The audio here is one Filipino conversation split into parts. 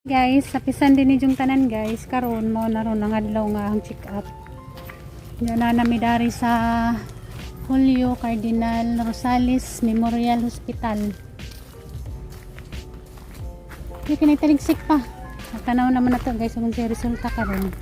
Guys, sapisan din ni yung tanan guys. Karon mo na ron ang adlaw nga ang check up. Yan na namidari sa Julio Cardinal Rosales Memorial Hospital. Hindi kinitaligsik pa. Tanaw naman na to guys kung siya resulta karon.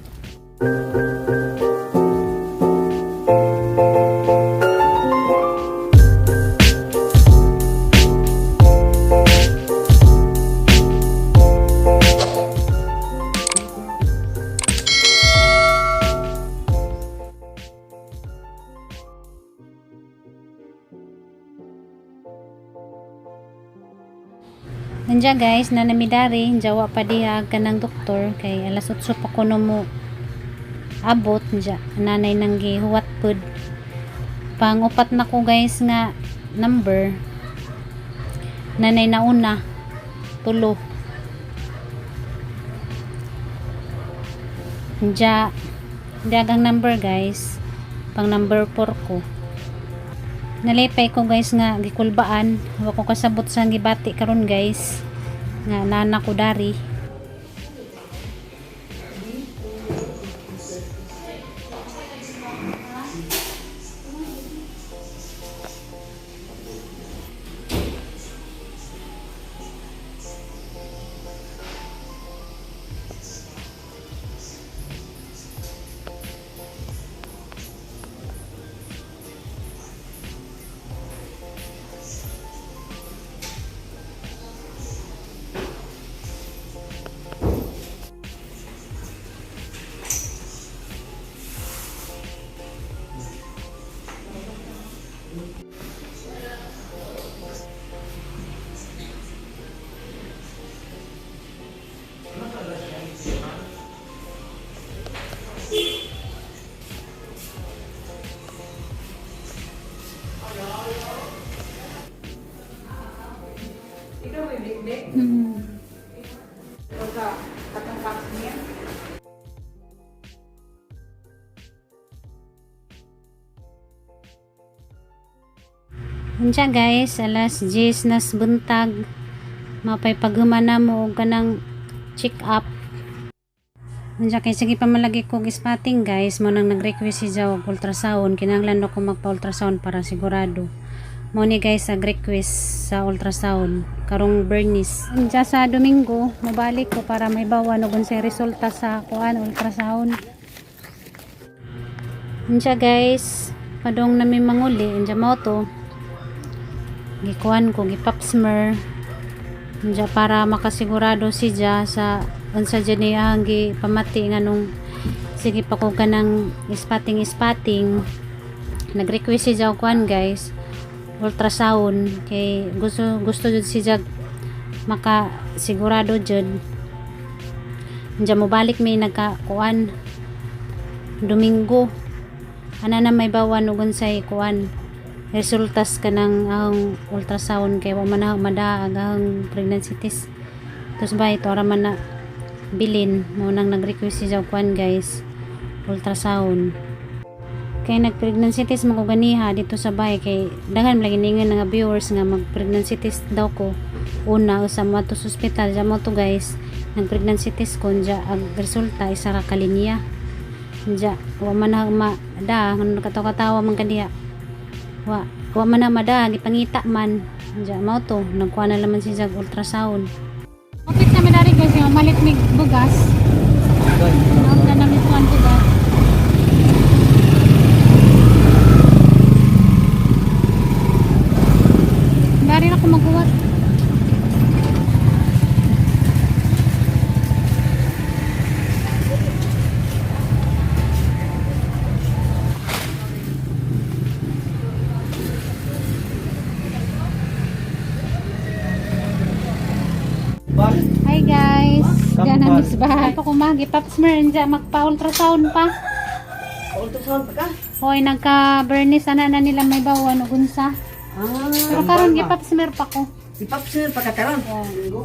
Nandiyan guys, na namidari, jawa pa diha kanang doktor kay alas 8 pa kuno mo abot dya. Nanay nang gihuwat pud. Pangupat na ko guys nga number. Nanay na una. Tulo. Dya dagang number guys. Pang number 4 ko. Nalipay ko guys nga gikulbaan, wa ko kasabot sa gibati karon guys nga nana ko dari. Unsa guys, alas 10 nas buntag. Mapay paghumana mo og kanang check up. Unsa kay sige pa malagi ko gispating guys, mo nang nag-request si Jaw og ultrasound, kinahanglan ko magpa-ultrasound para sigurado. Mo ni guys nag-request sa ultrasound karong Bernice. Unsa sa Domingo, mabalik ko para may bawan og unsay resulta sa kuan ultrasound. Unsa guys, padong nami manguli unsa mo to. Gikuan ko gipap smear unsa para makasigurado siya sa unsa dyan niya ang gipamati nga nung sige pa ko kanang ispating nag-request siya og kuan guys ultrasound kay gusto jud siya makasigurado jud unsa mo balik may nagkakuan Domingo ana na may bawan og unsay kuan resultas kanang ang ultrasound kay wa man na madaag ang pregnancy test. Tos ba ito ara man na bilin mo nang nag-request siya kuan guys ultrasound. Kay nag-pregnancy test mo ko ganiha dito sa bahay kay daghan lagi ningan nga viewers nga mag-pregnancy test daw ko. Una usa mo to sa hospital ja mo to guys. Nag-pregnancy test ko ja ang resulta isa ra ka linya. Ja wa man na mada ngano nakatawa-tawa man kadiya. Wa man na mada gipangita man ja mao to nagkuha na laman siya sa ultrasound. Okay na medari guys yung malit mig bugas na namin kuan bugas dari na ko magkuwat. Hi guys, diyan na Miss Bahay. Ako kumagi, pap smear, diyan magpa-ultrasound pa. Ultrasound pa ka? Hoy, nagka-Bernice na nila may bawan o gunsa. Pero karon gi pap smear pa ko. Si Pap Sir pa ka karon.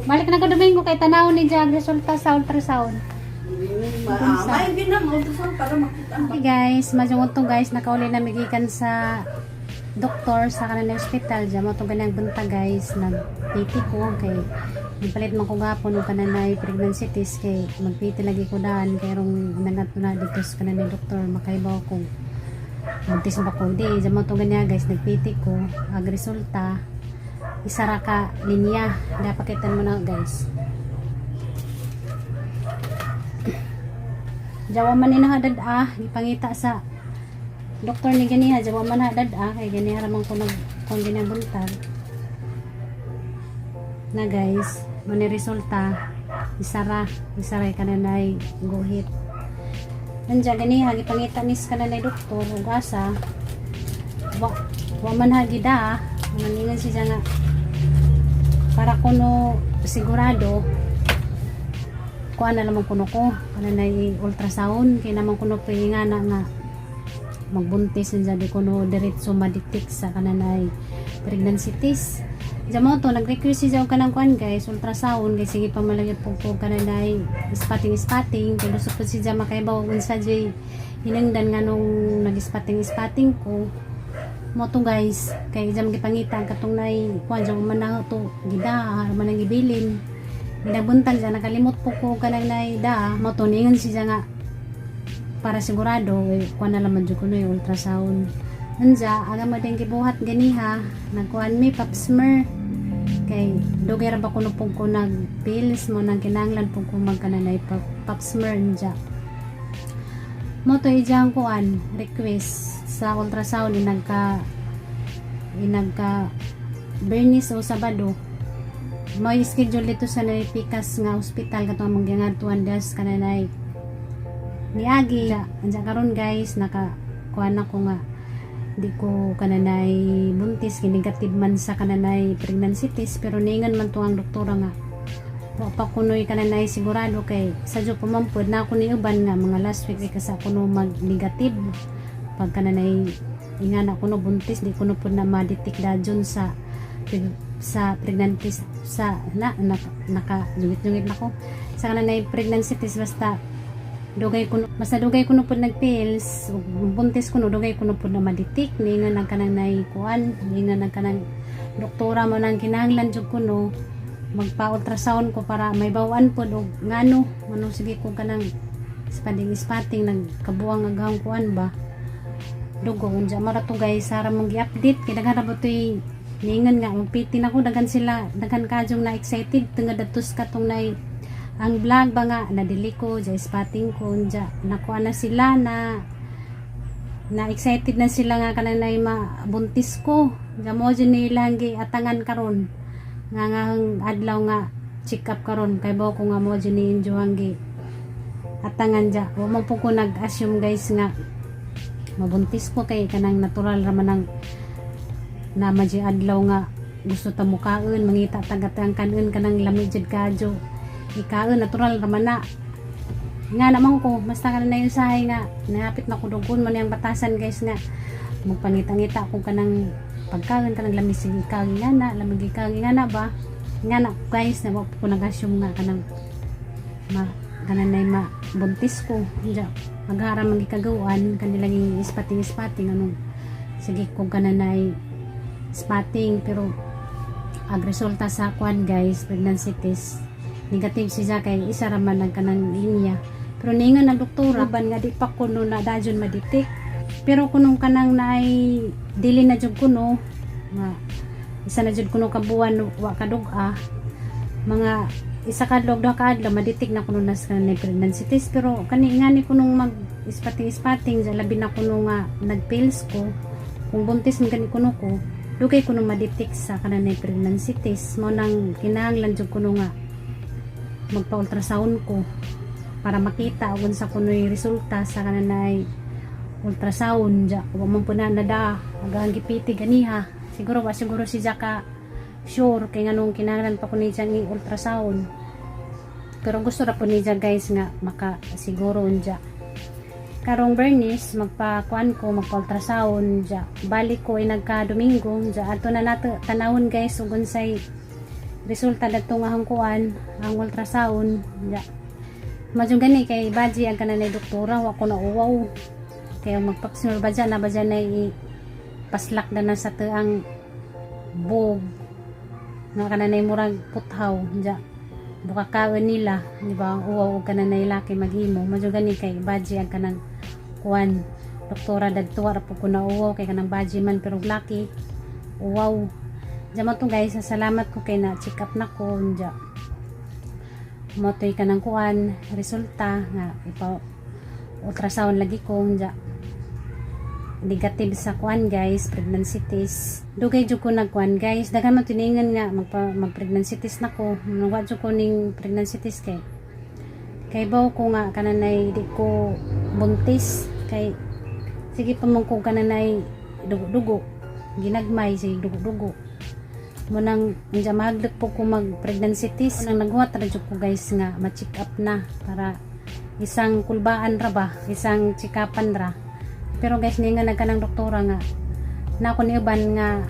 Balik na ko Domingo kay tanaw ni Diyan resulta sa ultrasound. May ginam ultrasound para makita. Hey guys, majungod to guys, nakauli na migikan sa doktor sa kanang hospital dyan mo itong ganang bunta guys, nagpiti ko kay ipalit man ko gapon o kananay pregnancy test kay magpiti lagi ko daan kay rong nangat na dito sa kananay doktor makaibaw ko buntis ba ko di dyan mo itong ganyan guys, nagpiti ko ag resulta isara ka linya dapakitan mo na guys. Jawa man inahadad ipangita sa doktor ni ganiha, jawa man hadad kay ganiha ramang ko kung ginabuntag na guys, mani resulta isara ka na nay guhit nanja ganiha ipangita nis ka na nay doktor ug asa wa man hagida maningan siya nga para kuno sigurado kuan na lamang kuno ko kananay ultrasound kay naman kuno pingana nga magbuntis nja di kuno diretso maditik sa kananay pregnancy test. Jamo to nag-request siya og kanang kuan guys ultrasound kay sige pa malagay po kananay spotting kay gusto po siya makaibaw unsa jay hinungdan nga nung nag-spotting ko mo to guys kay jam gipangita katong nay kuan jamo man na to gida man nang gibilin ginabuntag siya nakalimot po ko kanang nay mo to ningon siya nga para sigurado kuan na laman jud kuno yung ultrasound anja aga mo din gibuhat ganiha nagkuan mi pap smear kay dugay ra ba kuno pug ko nag pills mo nang kinahanglan pug ko magkananay pap smear anja mo to ijang kuan request sa ultrasound inagka Bernis o Sabado mo schedule dito sa Naripikas nga hospital katong mangyangatuan das kananay niagi anja karon guys naka kuan ako nga di ko kananay buntis negative man sa kananay pregnancy test pero ningan man to ang doktora nga wa pa kunoy kananay sigurado kay sadyo pumampod na ako ni uban nga mga last week kasi kuno mag negative pag kananay ingana kuno buntis di kuno pud na ma-detect dajon sa pregnancy sa naka jungit na ko sa kananay pregnancy test basta dugay kuno pud nagpills buntis kuno dugay kuno pud na maditik ningan ang kanang naikuan ningan ang kanang doktora mo nang kinahanglan jud kuno magpa-ultrasound ko para may bawaan pud og ngano sige ko kanang spotting nagkabuang agahang kuan ba dugo unja mara to guys sara mong gi-update kay daghan ra botoy ningan nga magpiti na ko daghan kajong na excited tungod datos katong nay ang vlog ba nga nadili ko jay spotting ko unja nakuha na sila na excited na sila nga kananay mabuntis ko jamo dyan nilang atangan karon nga adlaw nga check up karon kay bawa ko nga mo dyan ni enjoyang atangan dyan wala po ko nag-assume guys nga mabuntis ko kay kanang natural raman ng na madya adlaw nga gusto ta mukaon mangita tagatang kanon kanang lamig jud kadyo ikaon natural raman na nga naman ko basta ka na yung sahay nga nahapit na kudugon man yung batasan guys nga magpangita-ngita kung kanang pagkaon kanang lamig sige ikaon nga na lamig ikaon nga na ba nga na guys na ko nag-assume nga kanang kananay buntis ko magharap magikagawan kanilang spotting anong sige kung kananay spotting pero ag resulta sa kwan guys pregnancy test negative siya kay isa raman ang kanang linya pero ningan ng doktora ban nga di pa kuno na dajon maditik pero kunong kanang naay dili na jud kuno nga isa na jud kuno kabuan wa kaduga mga isa kadlog daw kaadlaw maditik na kuno nas kanang pregnancy test pero kani ngani kunong mag spotting labi na kuno nga nagpills ko kung buntis man gani kuno ko dugay kuno maditik sa kanang pregnancy test mo nang kinahanglan jud kuno nga magpa-ultrasound ko para makita kung sa kuno'y resulta sa kananay ultrasound ja wa man po na nada agang gipiti ganiha siguro si Jaka sure kay nganong kinahanglan pa ko ni siyang ultrasound pero gusto ra po niya guys nga maka siguro unja karong Bernis magpa-kuan ko magpa-ultrasound ja balik ko ay nagka Domingo ja ato na nato tanawon guys ug unsay resulta datong ahang kuan ang ultrasound ya majung gani kay baji ang kananay doktora wa ko na uwaw kay magpapsmir ba dyan na paslak na sa teang bog nga kananay murag puthaw ja buka kaon nila di ba uwaw og kananay laki maghimo madyo gani kay baji ang kanang kuan doktora dagtuwa ra pud ko na uwaw kay kanang baji man pero laki uwaw jama to guys salamat ko kay na check up nako ja mo toy kanang kuan resulta nga ipa ultrasound lagi ko ja negative sa kuan guys pregnancy test dugay jud ko nagkuan guys daghan man tiningan nga mag pregnancy test nako nuwa jud ko ning pregnancy test kay baw ko nga kananay di ko buntis kay sige pa man ko kananay dugo ginagmay sige dugo mo nang unja mahagdek po ko mag pregnancy test nang naghuwat ra jud ko guys nga ma-check up na para isang kulbaan ra ba isang chikapan ra. Pero guys, ni nga nagkanang doktora nga na ako niuban nga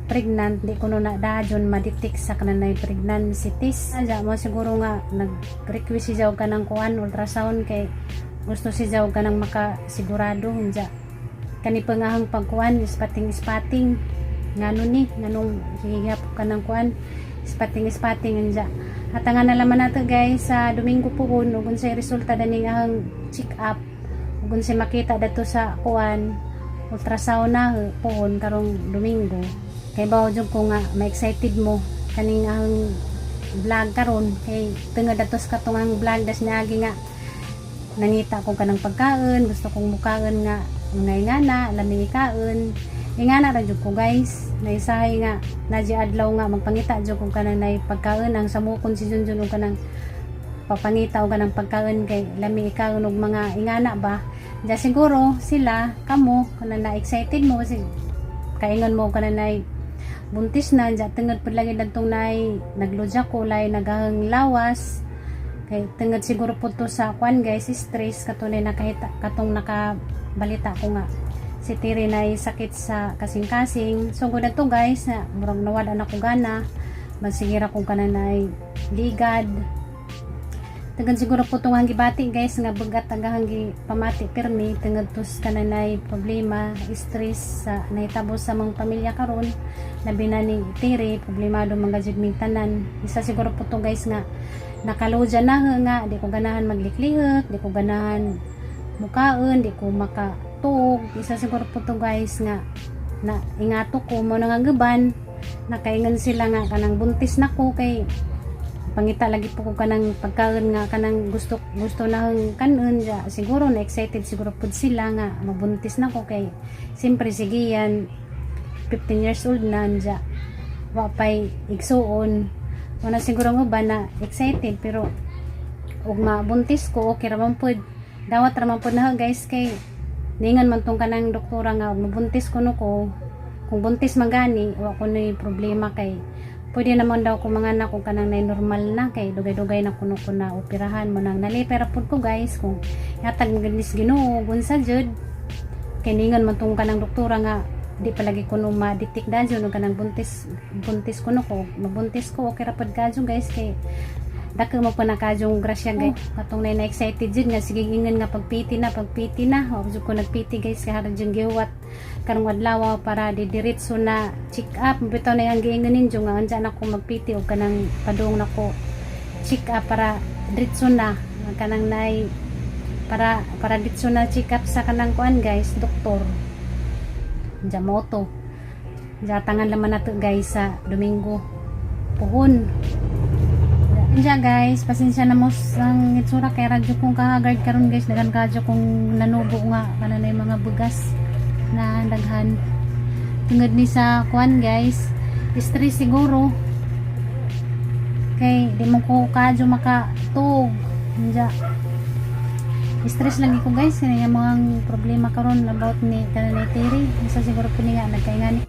pregnant, di ko na dajon ma-detect sa kananay pregnancy test. Adya mo siguro nga nag-request siya og kanang kuan ultrasound kay gusto siya og kanang makasigurado unja. Kani pangahang pagkuan ispating ngano ni nganong hihap kanang kuan ispating unja. At nga nalaman nato guys sa Domingo puhon ug unsay resulta daning ahang check up kung si makita dato sa kuan ultrasound na pohon karong Domingo kay bawo jud ko nga ma-excited mo kaning ang vlog karon kay tungod dato sa katungang vlog das niagi nga nangita ko kanang pagkaon gusto kong mukaon nga ngana lami kaon ingana ra jud ko guys naisahay nga naji adlaw nga magpangita jud ko kanang nay pagkaon ang samukon si Junjun og kanang papangita og kanang pagkaon kay lami kaon og mga ingana ba. Ja siguro sila kamo kanang na-excited mo kasi kaingon mo kanang nay buntis na ja tungod pud lagi dagtong nay nagludya ko lay nagahang lawas kay tungod siguro pud to sa kwan guys stress katunay nakahita katong nakabalita ko nga si Tiri nay sakit sa kasing-kasing so gud to guys na murag nawala na ko gana magsigira kong kanang nay ligad tungod siguro po itong hanggibati guys nga bagat ang hanggi pamati permi tungod tos kananay problema stress sa nahitabo sa mga pamilya karon labi na ni Tiri problemado mga jud tanan isa siguro po itong guys nga nakaludya na nga di ko ganahan magliklihok di ko ganahan mukaon di ko makatug isa siguro po itong guys nga na ingato ko mo nangangaban nakaingan sila nga kanang buntis na ko kay pangita lagi po ko kanang pagkaon nga kanang gusto na kanon ja siguro na excited siguro pud sila nga mabuntis na ko kay siyempre sige yan 15 years old na ja wa pay igsuon wala siguro mo ba na excited pero ug mabuntis ko okay ra man pud dawat ra man pud na guys kay ningan man tong kanang doktora nga mabuntis ko no ko kung buntis man gani wa ko nay problema kay pwede naman daw kung mga anak kung kanang nay normal na kay dugay-dugay na kuno ko na operahan mo nang nalipera pud ko guys kung yatag magalis Ginoo gunsa jud kay ningan man tong kanang doktora nga di palagi kuno ma-detect dayon kanang buntis kuno ko mabuntis ko okay ra pud kadyo guys kay dako mo pa na kadyong grasya guys katong nay na excited jud nga sige ingon nga pagpiti na wa jud ko nagpiti guys kay harang jud giwat karong adlaw para didiretso na check up bitaw na yang giingon ninyo nga anja nako magpiti og kanang padung nako check up para diretso na kanang nay para diretso na check up sa kanang kuan guys doktor anja moto jatangan laman nato guys sa Domingo puhon. Anja guys pasensya na mo sang itsura kay radyo kong kahagard karon guys dagan kadyo kong nanubo nga kananay mga bugas na daghan tungod ni sa kuan guys stress siguro kay di mo ko kadyo makatug anja stress lagi ko guys kaya mga problema karon about ni kananay Tiri isa siguro po niya nagkaingani